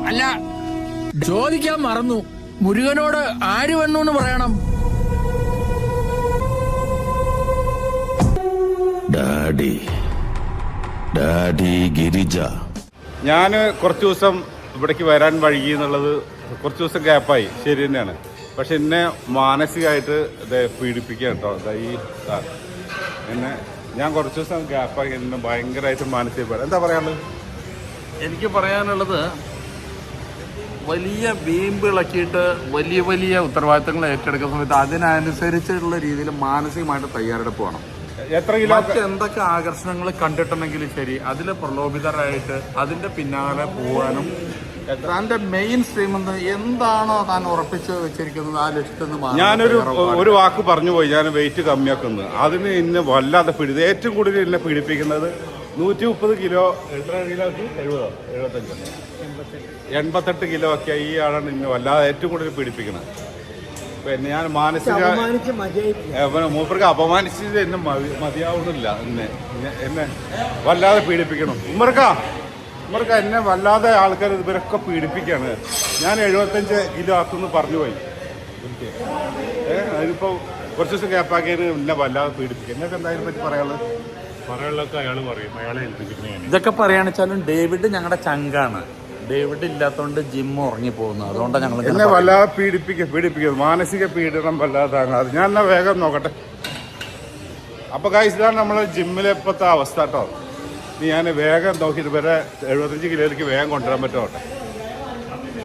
അല്ല, ചോദിക്കാൻ മറന്നു. മുരുകനോട് ആര് വന്നു എന്ന് പറയണം. ഡാഡി ഗിരിജ. ഞാൻ കുറച്ച് ദിവസം ഇവിടേക്ക് വരാൻ വൈകി എന്നുള്ളത് കുറച്ച് ദിവസം ഗ്യാപ്പായി, ശരി തന്നെയാണ്. പക്ഷെ എന്നെ മാനസികമായിട്ട് ഇത് പീഡിപ്പിക്കുക കേട്ടോ. എന്നെ ഞാൻ കുറച്ച് ദിവസം ഗ്യാപ്പായി, എന്നെ ഭയങ്കരമായിട്ട് മാനസികമായി. എന്താ പറയാനുള്ളത്? എനിക്ക് പറയാനുള്ളത്, വലിയ വീമ്പിളക്കിയിട്ട് വലിയ വലിയ ഉത്തരവാദിത്തങ്ങൾ ഏറ്റെടുക്കുന്ന സമയത്ത് അതിനനുസരിച്ചുള്ള രീതിയിൽ മാനസികമായിട്ട് തയ്യാറെടുപ്പ് വേണം. എത്ര കിലോ എന്തൊക്കെ ആകർഷണങ്ങൾ കണ്ടിട്ടുണ്ടെങ്കിലും ശരി, അതിൽ പ്രലോഭിതരായിട്ട് അതിന്റെ പിന്നാലെ പോകാനും താന്റെ മെയിൻ സ്ട്രീം എന്താണോ താൻ ഉറപ്പിച്ച് വെച്ചിരിക്കുന്നത് ആ ലക്ഷ്യത്തിൽ ഞാനൊരു വാക്ക് പറഞ്ഞു പോയി, ഞാൻ വെയിറ്റ് കമ്മിയാക്കുന്നത്. അതിന് എന്നെ വല്ലാതെ ഏറ്റവും കൂടുതൽ എന്നെ പീഡിപ്പിക്കുന്നത് 130 കിലോ. എത്ര കിലോ? 70, 75, 88 കിലോ ഒക്കെ ഈ ആളാണ് എന്നെ വല്ലാതെ ഏറ്റവും കൂടുതൽ പീഡിപ്പിക്കുന്നത്. പിന്നെ ഞാൻ മൂപ്പർക്ക് അപമാനിച്ചത് എന്നെ മതിയാവുന്നില്ല. എന്നെ വല്ലാതെ പീഡിപ്പിക്കണം. ഉമ്മർക്ക എന്നെ വല്ലാതെ ആൾക്കാർ ഇവരൊക്കെ പീഡിപ്പിക്കുകയാണ്. ഞാൻ 75 കിലോ ആക്കുമെന്ന് പറഞ്ഞു പോയി. അതിനിപ്പോൾ കുറച്ച് ദിവസം ഗ്യാപ്പാക്കിയതിന് എന്നെ വല്ലാതെ പീഡിപ്പിക്കുക. നിങ്ങൾക്ക് എന്തായാലും പറ്റി പറയാനുള്ളത്? പറയാനുള്ളതൊക്കെ അയാൾ പറയും, അയാളെ ഏൽപ്പിച്ചിരിക്കുകയാണ്. ഇതൊക്കെ പറയാണെച്ചാലും ഡേവിഡ് ഞങ്ങളുടെ ചങ്കാണ്. ഡേവിഡ് ഇല്ലാത്തതുകൊണ്ട് ജിം ഉറങ്ങിപ്പോകുന്നു. അതുകൊണ്ടാണ് ഞങ്ങൾ എന്നെ വല്ലാതെ പീഡിപ്പിക്കുന്നത്. മാനസിക പീഡനം വല്ലാതാണ്. അത് ഞാൻ എന്നാ വേഗം നോക്കട്ടെ. അപ്പൊ ഗൈസ്, ഇതാണ് നമ്മളെ ജിമ്മിലെ ഇപ്പോഴത്തെ അവസ്ഥ കേട്ടോ. ഞാൻ വേഗം നോക്കിയിട്ട് വരെ 75 കിലോയിലേക്ക് വേഗം കൊണ്ടുവരാൻ പറ്റുമോട്ടെ.